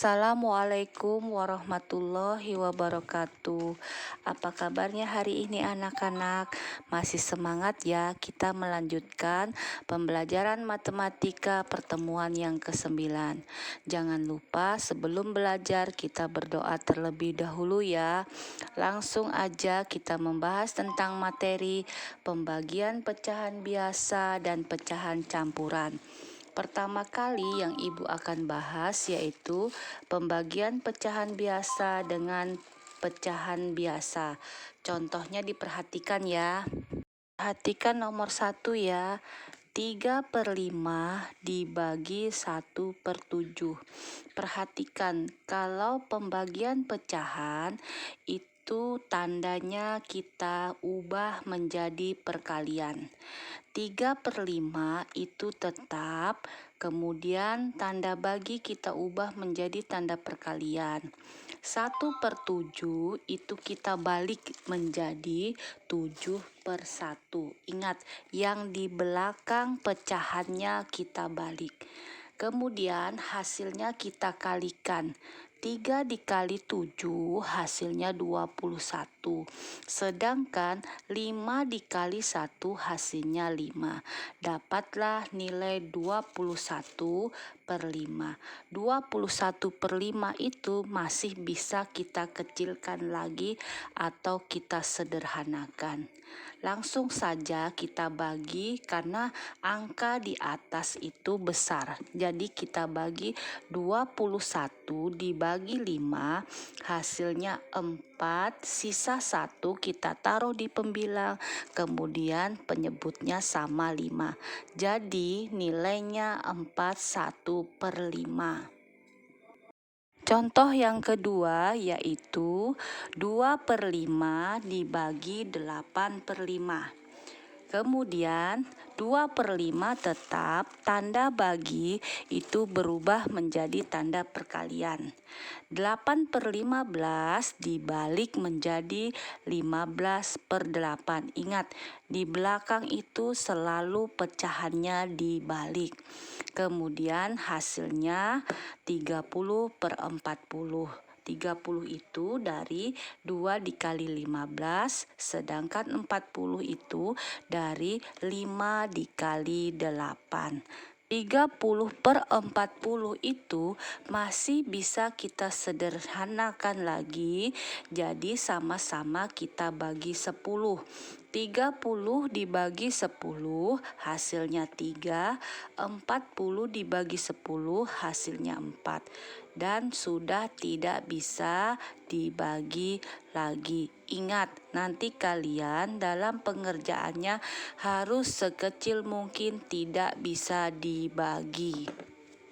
Assalamualaikum warahmatullahi wabarakatuh. Apa kabarnya hari ini anak-anak? Masih semangat ya? Kita melanjutkan pembelajaran matematika pertemuan yang ke-9. Jangan lupa sebelum belajar kita berdoa terlebih dahulu ya. Langsung aja kita membahas tentang materi pembagian pecahan biasa dan pecahan campuran. Pertama kali yang Ibu akan bahas yaitu pembagian pecahan biasa dengan pecahan biasa. Contohnya diperhatikan ya. Perhatikan nomor 1 ya. 3/5 dibagi 1/7. Perhatikan kalau pembagian pecahan itu tandanya kita ubah menjadi perkalian. 3/5 itu tetap, kemudian tanda bagi kita ubah menjadi tanda perkalian. 1/7 itu kita balik menjadi 7/1. Ingat, yang di belakang pecahannya kita balik. Kemudian hasilnya kita kalikan. 3 dikali 7 hasilnya 21. Sedangkan 5 dikali 1 hasilnya 5. Dapatlah nilai 21/5. 21/5 itu masih bisa kita kecilkan lagi atau kita sederhanakan. Langsung saja kita bagi karena angka di atas itu besar. Jadi kita bagi 21 dibagi 5 hasilnya 4, sisa 1 kita taruh di pembilang, kemudian penyebutnya sama 5. Jadi nilainya 41/5. Contoh yang kedua yaitu 2/5 dibagi 8/5. Kemudian 2/5 tetap tanda bagi itu berubah menjadi tanda perkalian. 8/15 dibalik menjadi 15/8. Ingat, di belakang itu selalu pecahannya dibalik. Kemudian hasilnya 30/40. 30 itu dari 2 dikali 15, sedangkan 40 itu dari 5 dikali 8. 30/40 itu masih bisa kita sederhanakan lagi, jadi sama-sama kita bagi 10. 30 dibagi 10 hasilnya 3, 40 dibagi 10 hasilnya 4. Dan sudah tidak bisa dibagi lagi. Ingat, nanti kalian dalam pengerjaannya harus sekecil mungkin tidak bisa dibagi.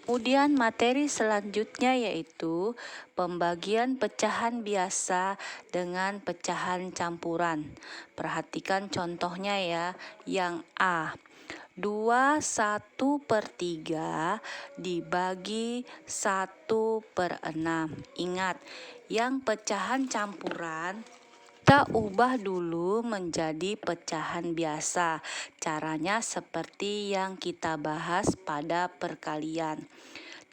Kemudian materi selanjutnya yaitu pembagian pecahan biasa dengan pecahan campuran. Perhatikan contohnya ya. Yang A, 21/3 dibagi 1/6. Ingat, yang pecahan campuran kita ubah dulu menjadi pecahan biasa. Caranya seperti yang kita bahas pada perkalian.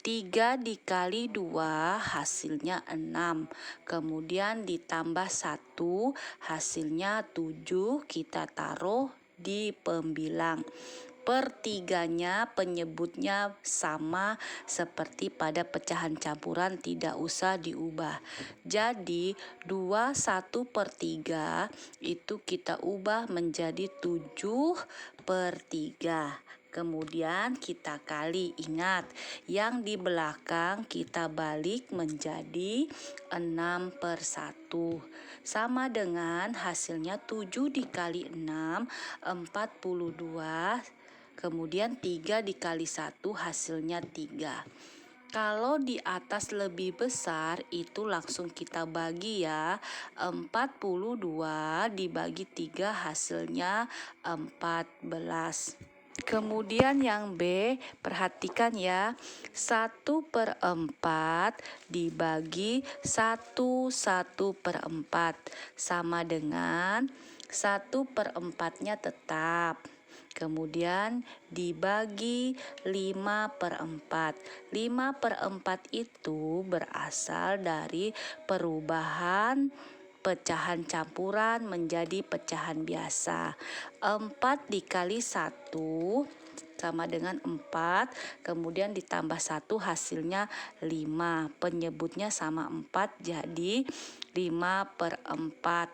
3 dikali 2 hasilnya 6. Kemudian ditambah 1 hasilnya 7. Kita taruh di pembilang. Pertiganya penyebutnya sama seperti pada pecahan campuran, tidak usah diubah. Jadi 21/3 itu kita ubah menjadi 7/3. Kemudian kita kali, ingat yang di belakang kita balik menjadi 6/1. Sama dengan hasilnya 7 dikali 6, 42. Kemudian 3 dikali 1 hasilnya 3. Kalau di atas lebih besar itu langsung kita bagi ya. 42 dibagi 3 hasilnya 14. Kemudian yang B, perhatikan ya. 1/4 dibagi 1/4 sama dengan 1/4-nya tetap. kemudian dibagi 5/4. 5/4 itu berasal dari perubahan pecahan campuran menjadi pecahan biasa. 4 dikali 1 sama dengan 4, kemudian ditambah 1 hasilnya 5. Penyebutnya sama 4 jadi 5/4.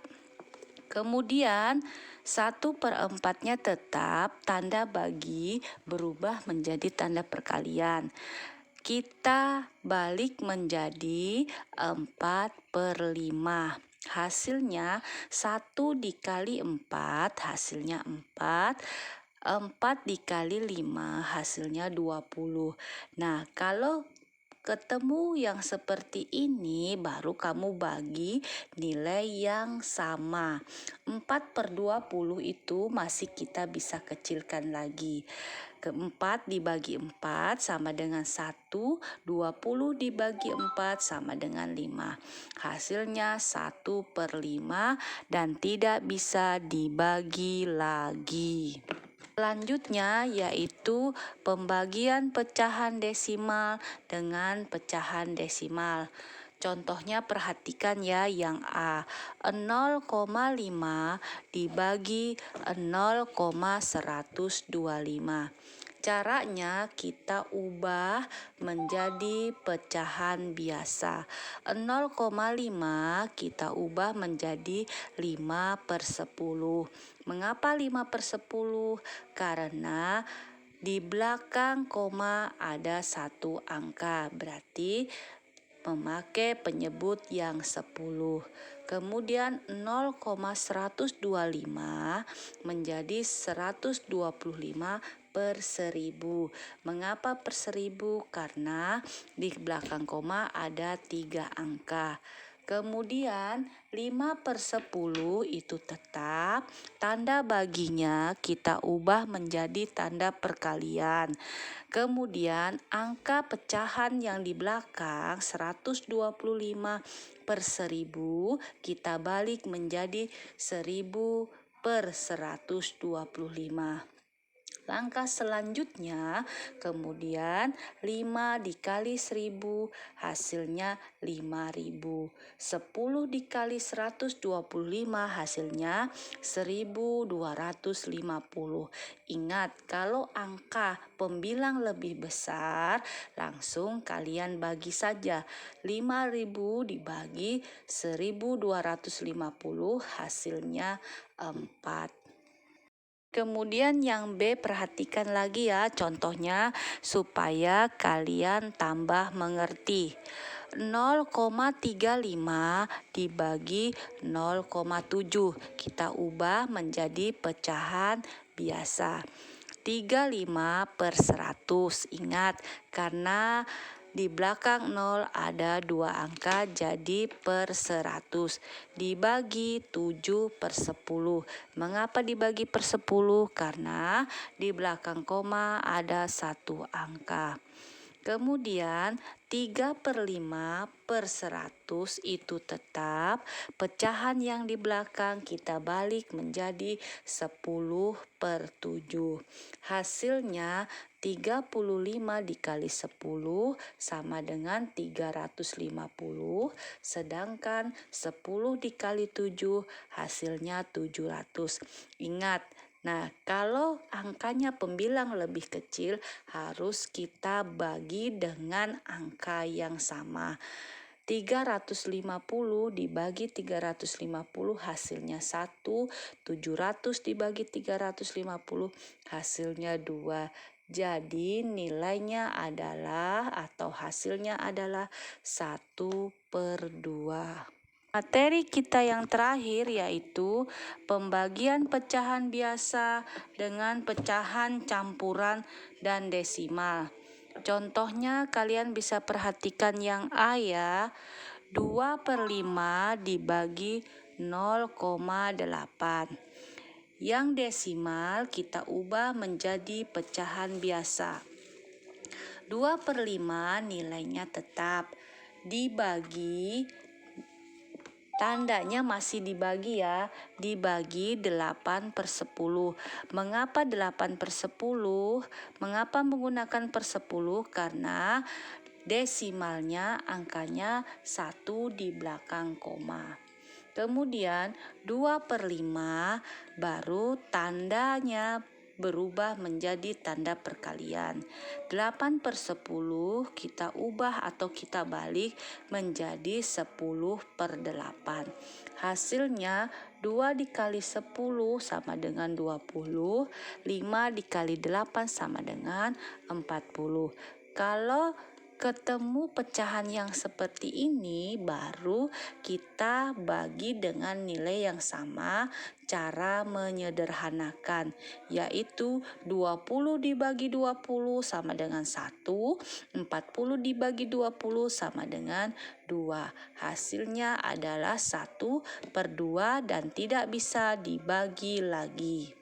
Kemudian 1/4-nya tetap, tanda bagi berubah menjadi tanda perkalian. Kita balik menjadi 4/5. Hasilnya 1 dikali 4 hasilnya 4. 4 dikali 5 hasilnya 20. Nah, kalau ketemu yang seperti ini baru kamu bagi nilai yang sama. 4/20 itu masih kita bisa kecilkan lagi. 4 dibagi 4 sama dengan 1, 20 dibagi 4 sama dengan 5. Hasilnya 1/5 dan tidak bisa dibagi lagi. Selanjutnya yaitu pembagian pecahan desimal dengan pecahan desimal. Contohnya perhatikan ya yang A, 0,5 dibagi 0,125. Caranya kita ubah menjadi pecahan biasa. 0,5 kita ubah menjadi 5/10. Mengapa 5/10? Karena di belakang koma ada 1 angka, berarti memakai penyebut yang 10. Kemudian 0,125 menjadi 125/1000. Mengapa per 1000? Karena di belakang koma ada 3 angka. Kemudian 5/10 itu tetap, tanda baginya kita ubah menjadi tanda perkalian. Kemudian angka pecahan yang di belakang 125/1000 kita balik menjadi 1000/125. Langkah selanjutnya, kemudian 5 dikali 1000 hasilnya 5000. 10 dikali 125 hasilnya 1250. Ingat, kalau angka pembilang lebih besar, langsung kalian bagi saja. 5000 dibagi 1250 hasilnya 4. Kemudian yang B, perhatikan lagi ya contohnya supaya kalian tambah mengerti. 0,35 dibagi 0,7 kita ubah menjadi pecahan biasa. 35/100. Ingat, karena di belakang 0 ada 2 angka jadi per 100. Dibagi 7/10. Mengapa dibagi per 10? Karena di belakang koma ada 1 angka. Kemudian 3/5/100 itu tetap, pecahan yang di belakang kita balik menjadi 10/7. Hasilnya 35 dikali 10 sama dengan 350, sedangkan 10 dikali 7 hasilnya 700. Ingat, nah, kalau angkanya pembilang lebih kecil harus kita bagi dengan angka yang sama. 350 dibagi 350 hasilnya 1, 700 dibagi 350 hasilnya 2. Jadi nilainya adalah atau hasilnya adalah 1/2. Materi kita yang terakhir yaitu pembagian pecahan biasa dengan pecahan campuran dan desimal. Contohnya kalian bisa perhatikan yang A ya. 2/5 dibagi 0,8. Yang desimal kita ubah menjadi pecahan biasa. 2/5 nilainya tetap, dibagi Tandanya masih dibagi ya, dibagi 8/10. Mengapa 8/10? Mengapa menggunakan per 10? Karena desimalnya angkanya 1 di belakang koma. Kemudian 2/5 baru tandanya berubah menjadi tanda perkalian. 8/10 kita ubah atau kita balik menjadi 10/8. Hasilnya 2 dikali 10 sama dengan 20, 5 dikali 8 sama dengan 40. Kalau ketemu pecahan yang seperti ini, baru kita bagi dengan nilai yang sama. Cara menyederhanakan yaitu 20 dibagi 20 sama dengan 1, 40 dibagi 20 sama dengan 2. Hasilnya adalah 1/2 dan tidak bisa dibagi lagi.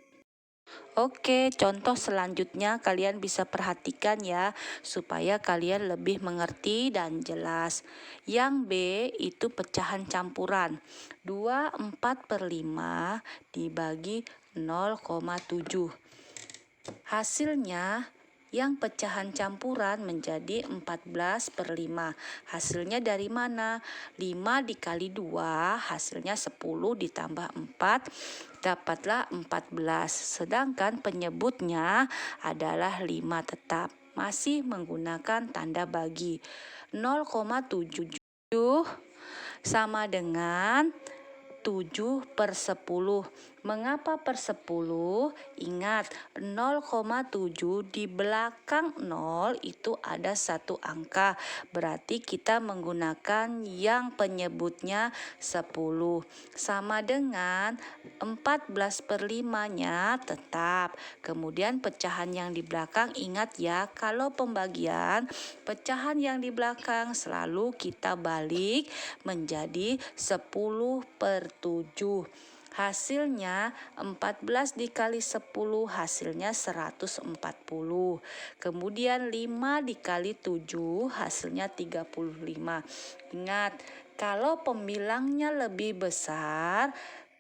Oke, contoh selanjutnya kalian bisa perhatikan ya, supaya kalian lebih mengerti dan jelas. Yang B itu pecahan campuran. 24/5 dibagi 0,7. Hasilnya yang pecahan campuran menjadi 14/5. Hasilnya dari mana? 5 dikali 2 hasilnya 10 ditambah 4 dapatlah 14. Sedangkan penyebutnya /5 tetap. Masih menggunakan tanda bagi. 0,7 sama dengan 7/10. Mengapa per 10? Ingat 0,7 di belakang 0 itu ada satu angka. Berarti kita menggunakan yang penyebutnya 10. Sama dengan 14/5-nya tetap. Kemudian pecahan yang di belakang ingat ya, kalau pembagian pecahan yang di belakang selalu kita balik menjadi 10/7. Hasilnya 14 dikali 10 hasilnya 140. Kemudian 5 dikali 7 hasilnya 35. Ingat, kalau pembilangnya lebih besar,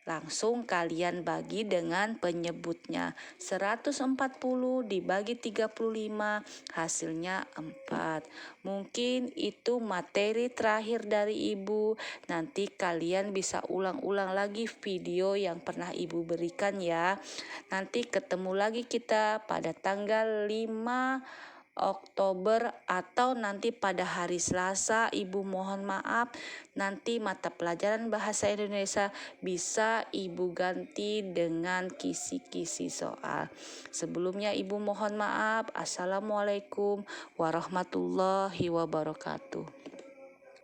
langsung kalian bagi dengan penyebutnya. 140 dibagi 35 hasilnya 4. Mungkin itu materi terakhir dari Ibu. Nanti kalian bisa ulang-ulang lagi video yang pernah Ibu berikan ya. Nanti ketemu lagi kita pada tanggal 5 Oktober atau nanti pada hari Selasa. Ibu mohon maaf, nanti mata pelajaran bahasa Indonesia bisa Ibu ganti dengan kisi-kisi soal. Sebelumnya Ibu mohon maaf. Assalamualaikum warahmatullahi wabarakatuh.